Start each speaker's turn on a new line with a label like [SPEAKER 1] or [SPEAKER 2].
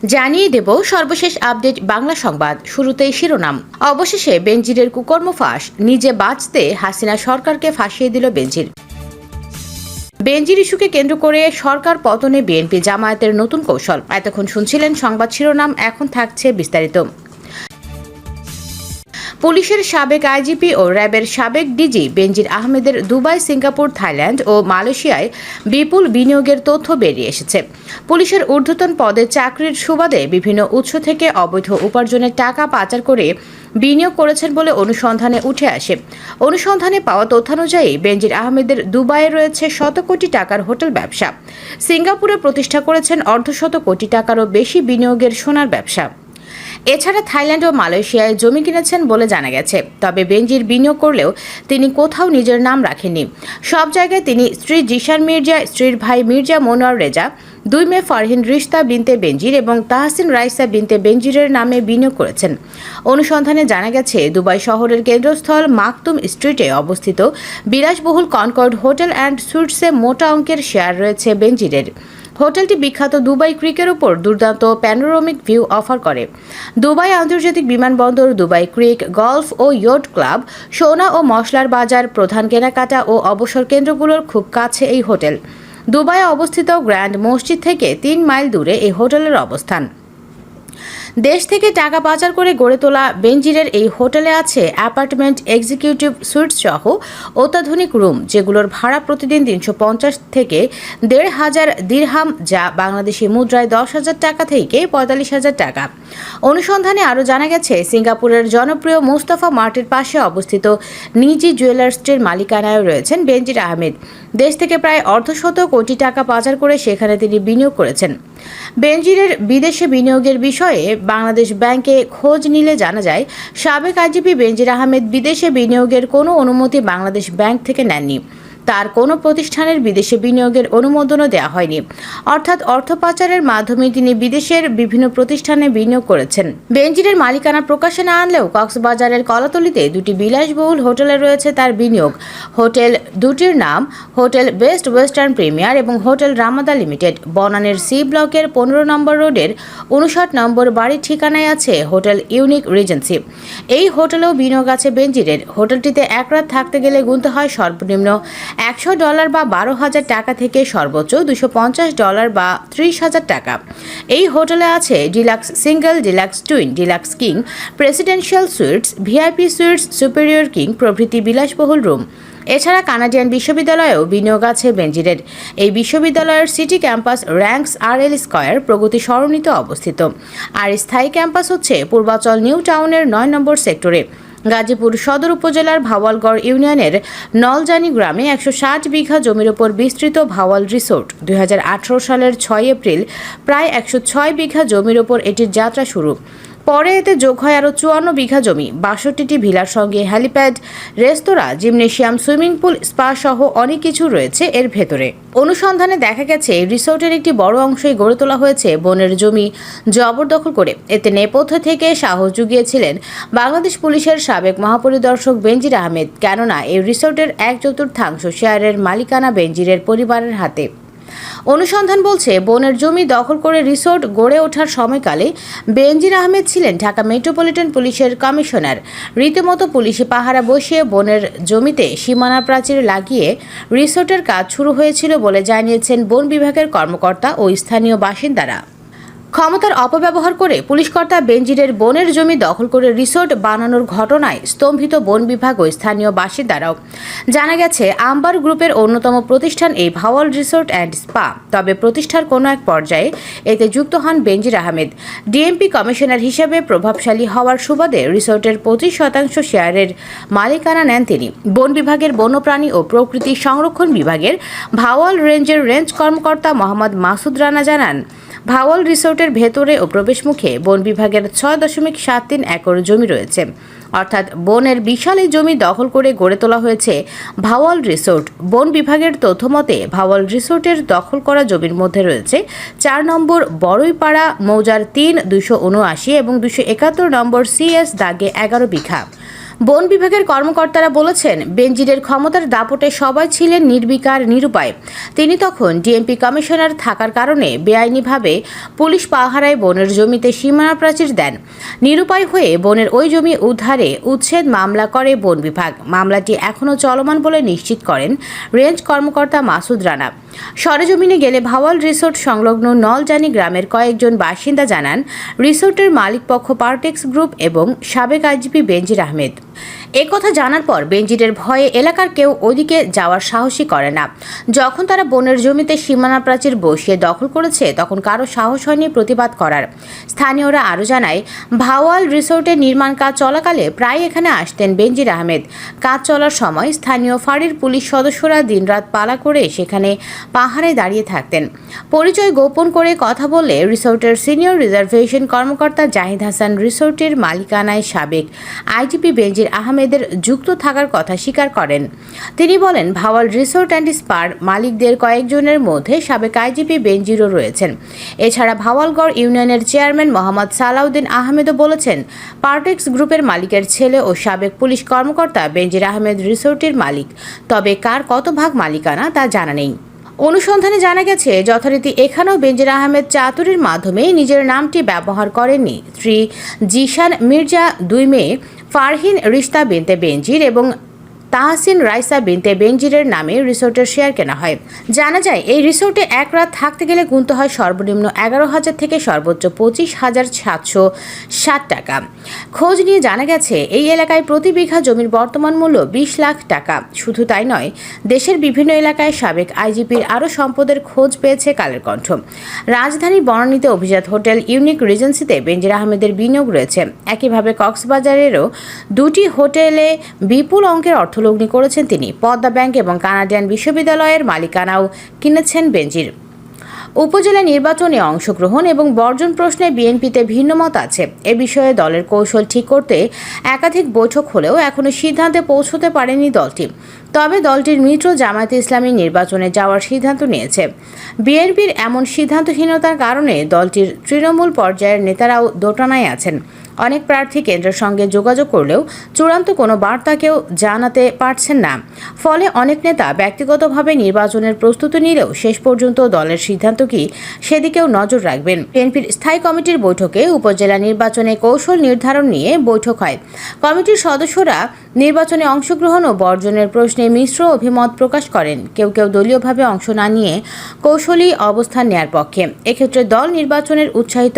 [SPEAKER 1] জানিয়ে দেব সর্বশেষ আপডেট বাংলা সংবাদ। শুরুতেই শিরোনাম। অবশেষে বেনজিরের কুকর্ম ফাঁস, নিজে বাঁচতে হাসিনা সরকারকে ফাঁসিয়ে দিল বেনজির। বেনজির ইস্যুকে কেন্দ্র করে সরকার পতনে বিএনপি জামায়াতের নতুন কৌশল। এতক্ষণ শুনছিলেন সংবাদ শিরোনাম, এখন থাকছে বিস্তারিত। পুলিশের সাবেক আইজিপি ও র্যাবের সাবেক ডিজি বেনজির আহমেদের দুবাই, সিঙ্গাপুর, থাইল্যান্ড ও মালয়েশিয়ায় বিপুল বিনিয়োগের তথ্য বেরিয়ে এসেছে। পুলিশের ঊর্ধ্বতন পদে চাকরির সুবাদে বিভিন্ন উৎস থেকে অবৈধ উপার্জনের টাকা পাচার করে বিনিয়োগ করেছেন বলে অনুসন্ধানে উঠে আসে। অনুসন্ধানে পাওয়া তথ্যানুযায়ী বেনজির আহমেদের দুবাইয়ে রয়েছে শত কোটি টাকার হোটেল ব্যবসা। সিঙ্গাপুরে প্রতিষ্ঠা করেছেন অর্ধশত কোটি টাকারও বেশি বিনিয়োগের সোনার ব্যবসা। এছাড়া থাইল্যান্ড ও মালয়েশিয়ায় জমি কিনেছেন বলে জানা গেছে। তবে বেনজির বিনিয়োগ করলেও তিনি কোথাও নিজের নাম রাখেননি। সব জায়গায় তিনি স্ত্রী জিশান মির্জা, স্ত্রীর ভাই মির্জা মনোয়ার রেজা, 2 মেয়ে ফারহিন রিশতা বিনতে বেনজির এবং তাহসিন রাইসা বিনতে বেনজিরের নামে বিনিয়োগ করেছেন। অনুসন্ধানে জানা গেছে, দুবাই শহরের কেন্দ্রস্থল মাকতুম স্ট্রিটে অবস্থিত বিলাসবহুল কনকর্ড হোটেল অ্যান্ড সুইটসে মোটা অঙ্কের শেয়ার রয়েছে বেনজিরের। হোটেলটি বিখ্যাত দুবাই ক্রিকের উপর দুর্দান্ত প্যানোরামিক ভিউ অফার করে। দুবাই আন্তর্জাতিক বিমানবন্দর, দুবাই ক্রিক, গলফ ও ইয়ট ক্লাব, সোনা ও মশলার বাজার, প্রধান কেনাকাটা ও অবসর কেন্দ্রগুলোর খুব কাছে এই হোটেল। দুবাইয়ে অবস্থিত গ্র্যান্ড মসজিদ থেকে 3 মাইল দূরে এই হোটেলের অবস্থান। দেশ থেকে টাকা পাচার করে গড়ে তোলা বেনজিরের এই হোটেলে আছে অ্যাপার্টমেন্ট, এক্সিকিউটিভ সুইট সহ অত্যাধুনিক রুম, যেগুলোর ভাড়া প্রতিদিন 350 থেকে 1,500 দিরহাম, যা বাংলাদেশি মুদ্রায় 10,000 টাকা থেকে 45,000 টাকা। অনুসন্ধানে আরও জানা গেছে, সিঙ্গাপুরের জনপ্রিয় মুস্তাফা মার্টের পাশে অবস্থিত নিজি জুয়েলার্সটির মালিকানায় রয়েছেন বেনজির আহমেদ। দেশ থেকে প্রায় অর্ধশত কোটি টাকা পাচার করে সেখানে তিনি বিনিয়োগ করেছেন। বেনজিরের বিদেশে বিনিয়োগের বিষয়ে বাংলাদেশ ব্যাংকে খোঁজ নিলে জানা যায়, সাবেক আইজিপি বেনজির আহমেদ বিদেশে বিনিয়োগের কোনো অনুমতি বাংলাদেশ ব্যাংক থেকে নেননি। তার কোনো প্রতিষ্ঠানের বিদেশে বিনিয়োগের অনুমোদনও দেওয়া হয়নি। অর্থাৎ অর্থ পাচারের মাধ্যমে তিনি বিদেশের বিভিন্ন প্রতিষ্ঠানে বিনিয়োগ করেছেন। বেনজিরের মালিকানা প্রকাশে না আনলেও কক্সবাজারের কলাতলিতে 2টি বিলাসবহুল হোটেলে রয়েছে তার বিনিয়োগ। হোটেল দুটির নাম হোটেল বেস্ট ওয়েস্টার্ন প্রিমিয়ার এবং হোটেল রামাদা লিমিটেড। বনানীর সি ব্লকের 15 নম্বর রোডের 59 নম্বর বাড়ির ঠিকানায় আছে হোটেল ইউনিক রিজেন্সি। এই হোটেলেও বিনিয়োগ আছে বেনজিরের। হোটেলটিতে এক রাত থাকতে গেলে গুনতে হয় সর্বনিম্ন $100 বা 12,000 টাকা থেকে সর্বোচ্চ $250 বা 30,000 টাকা। এই হোটেলে আছে deluxe single, deluxe twin, deluxe king, presidential sweets, VIP sweets, superior king প্রভৃতি বিলাসবহুল রুম। এছাড়া কানাডিয়ান বিশ্ববিদ্যালয়েও বিনিয়োগ আছে বেনজিরের। এই বিশ্ববিদ্যালয়ের city campus ranks RL square প্রগতি সরণিতে অবস্থিত, আর স্থায়ী ক্যাম্পাস হচ্ছে পূর্বাচল নিউ টাউনের 9 নম্বর সেক্টরে। গাজীপুর সদর উপজেলার ভাওয়ালগড় ইউনিয়নের নলজানি গ্রামে 160 বিঘা জমির ওপর বিস্তৃত ভাওয়াল রিসোর্ট। 2018 সালের 6 এপ্রিল প্রায় 106 বিঘা জমির ওপর এটির যাত্রা শুরু। পরে এতে যোগ হয় আরও 54 বিঘা জমি, 62টি ভিলার সঙ্গে হ্যালিপ্যাড, রেস্তোরাঁ, জিমনেশিয়াম, সুইমিং পুল, স্পা সহ অনেক কিছু রয়েছে এর ভেতরে। অনুসন্ধানে দেখা গেছে, রিসোর্টের একটি বড় অংশই গড়ে তোলা হয়েছে বনের জমি জবরদখল করে। এতে নেপথ্য থেকে সাহস জুগিয়েছিলেন বাংলাদেশ পুলিশের সাবেক মহাপরিদর্শক বেনজির আহমেদ। কেননা এই রিসোর্টের 1/4 শেয়ারের মালিকানা বেনজিরের পরিবারের হাতে। অনুসন্ধান বলছে, বনের জমি দখল করে রিসোর্ট গড়ে ওঠার সময়কালে বেনজির আহমেদ ছিলেন ঢাকা মেট্রোপলিটন পুলিশের কমিশনার। রীতিমতো পুলিশি পাহারা বসিয়ে বনের জমিতে সীমানা প্রাচীর লাগিয়ে রিসোর্টের কাজ শুরু হয়েছিল বলে জানিয়েছেন বন বিভাগের কর্মকর্তা ও স্থানীয় বাসিন্দারা। ক্ষমতার অপব্যবহার করে পুলিশকর্তা বেনজিরের বনের জমি দখল করে রিসোর্ট বানানোর ঘটনায় স্তম্ভিত বন বিভাগ ও স্থানীয় বাসিন্দারাও। জানা গেছে, আম্বার গ্রুপের অন্যতম প্রতিষ্ঠান এই ভাওয়াল রিসোর্ট অ্যান্ড স্পা। তবে প্রতিষ্ঠার কোনো এক পর্যায়ে এতে যুক্ত হন বেনজির আহমেদ। ডিএমপি কমিশনার হিসেবে প্রভাবশালী হওয়ার সুবাদে রিসোর্টের 25% শেয়ারের মালিকানা নেন তিনি। বন বিভাগের বন্যপ্রাণী ও প্রকৃতি সংরক্ষণ বিভাগের ভাওয়াল রেঞ্জের রেঞ্জ কর্মকর্তা মোহাম্মদ মাসুদ রানা জানান, ভাওয়াল রিসোর্টের ভেতরে ও প্রবেশমুখে বন বিভাগের 6.73 একর জমি রয়েছে। অর্থাৎ বনের বিশাল এই জমি দখল করে গড়ে তোলা হয়েছে ভাওয়াল রিসোর্ট। বন বিভাগের তথ্যমতে ভাওয়াল রিসোর্টের দখল করা জমির মধ্যে রয়েছে 4 নম্বর বড়ইপাড়া মৌজার 3, 279 এবং 271 নম্বর CS দাগে 11 বিঘা। বন বিভাগের কর্মকর্তারা বলেছেন, বেনজিরের ক্ষমতার দাপটে সবাই ছিলেন নির্বিকার, নিরুপায়। তিনি তখন ডিএমপি কমিশনার থাকার কারণে বেআইনিভাবে পুলিশ পাহারায় বনের জমিতে সীমানা প্রাচীর দেন। নিরুপায় হয়ে বনের ওই জমি উদ্ধারে উচ্ছেদ মামলা করে বন বিভাগ। মামলাটি এখনও চলমান বলে নিশ্চিত করেন রেঞ্জ কর্মকর্তা মাসুদ রানা। সরেজমিনে গেলে ভাওয়াল রিসোর্ট সংলগ্ন নলজানি গ্রামের কয়েকজন বাসিন্দা জানান, রিসোর্টের মালিকপক্ষ পার্টেক্স গ্রুপ এবং সাবেক আইজিপি বেনজির আহমেদ। একথা জানার পর বেনজিরের ভয়ে এলাকার কেউ ওদিকে যাওয়ার সাহসই করে না। যখন তারা বনের জমিতে সীমানা প্রাচীর বসিয়ে দখল করেছে, তখন কারো সাহস হয়নি প্রতিবাদ করার। স্থানীয়রা আরও জানায়, ভাওয়াল রিসোর্টের নির্মাণ কাজ চলাকালে প্রায় এখানে আসতেন বেনজির আহমেদ। কাজ চলার সময় স্থানীয় ফাঁড়ির পুলিশ সদস্যরা দিনরাত পালা করে সেখানে পাহারায় দাঁড়িয়ে থাকতেন। পরিচয় গোপন করে কথা বললে রিসোর্টের সিনিয়র রিজার্ভেশন কর্মকর্তা জাহিদ হাসান রিসোর্টের মালিকানায় সাবেক আইজিপি বেনজির আহমেদের যুক্ত থাকার কথা স্বীকার করেন। তিনি বলেন, ভাওয়াল রিসোর্ট অ্যান্ড স্পার মালিকদের কয়েকজনের মধ্যে সাবেক আইজিপি বেনজিরও রয়েছেন। এছাড়া ভাওয়ালগড় ইউনিয়নের চেয়ারম্যান মোহাম্মদ সালাউদ্দিন আহমেদও বলেছেন, পার্টেক্স গ্রুপের মালিকের ছেলে ও সাবেক পুলিশ কর্মকর্তা বেনজির আহমেদ রিসোর্টের মালিক। তবে কার কত ভাগ মালিকানা তা জানা নেই। অনুসন্ধানে জানা গেছে, যথারীতি এখানেও বেনজির আহমেদ চাতুরির মাধ্যমে নিজের নামটি ব্যবহার করেননি। স্ত্রী জিশান মির্জা, 2 মেয়ে ফারহিন রিশতা বিনতে বেনজির এবং তাহসিন রাইসা বিনতে বেনজিরের নামে রিসোর্টের শেয়ার কেনা হয়। জানা যায়, এই রিসোর্টে এক রাত থাকতে গেলে গুনতে হয় সর্বনিম্ন 11,000 থেকে সর্বোচ্চ 25,760 টাকা। খোঁজ নিয়ে জানা গেছে, এই এলাকায় প্রতি বিঘা জমির বর্তমান মূল্য 20 লাখ টাকা। শুধু তাই নয়, দেশের বিভিন্ন এলাকায় সাবেক আইজিপির আরও সম্পদের খোঁজ পেয়েছে কালের কণ্ঠ। রাজধানী বনানীতে অভিজাত হোটেল ইউনিক রিজেন্সিতে বেনজির আহমেদের বিনিয়োগ রয়েছে। একইভাবে কক্সবাজারেরও 2টি হোটেলে বিপুল অঙ্কের অর্থলগ্নি করেছেন তিনি। পদ্মা ব্যাংক এবং কানাডিয়ান বিশ্ববিদ্যালয়ের মালিকানাও কিনেছেন বেনজির। উপজেলা নির্বাচনে অংশগ্রহণ এবং বর্জন প্রশ্নে বিএনপিতে ভিন্ন মত আছে। এ বিষয়ে দলের কৌশল ঠিক করতে একাধিক বৈঠক হলেও এখনো সিদ্ধান্তে পৌঁছতে পারেনি দলটি। তবে দলটির মিত্র জামায়াতে ইসলামী নির্বাচনে যাওয়ার সিদ্ধান্ত নিয়েছে। বিএনপির এমন সিদ্ধান্তহীনতার কারণে দলটির তৃণমূল পর্যায়ের নেতারাও দোটানায় আছেন। অনেক প্রার্থী কেন্দ্রের সঙ্গে যোগাযোগ করলেও চূড়ান্ত কোনো বার্তা কেউ জানাতে পারছেন না। ফলে অনেক নেতা ব্যক্তিগতভাবে নির্বাচনের প্রস্তুতি নিলেও শেষ পর্যন্ত দলের সিদ্ধান্ত কি, সেদিকেও নজর রাখবেন। বিএনপির স্থায়ী কমিটির বৈঠকে উপজেলা নির্বাচনে কৌশল নির্ধারণ নিয়ে বৈঠক হয়। কমিটির সদস্যরা নির্বাচনে অংশগ্রহণ ও বর্জনের প্রশ্নে মিশ্র অভিমত প্রকাশ করেন। কেউ কেউ দলীয়ভাবে অংশ না নিয়ে কৌশলী অবস্থান নেয়ার পক্ষে। এক্ষেত্রে দল নির্বাচনের উৎসাহিত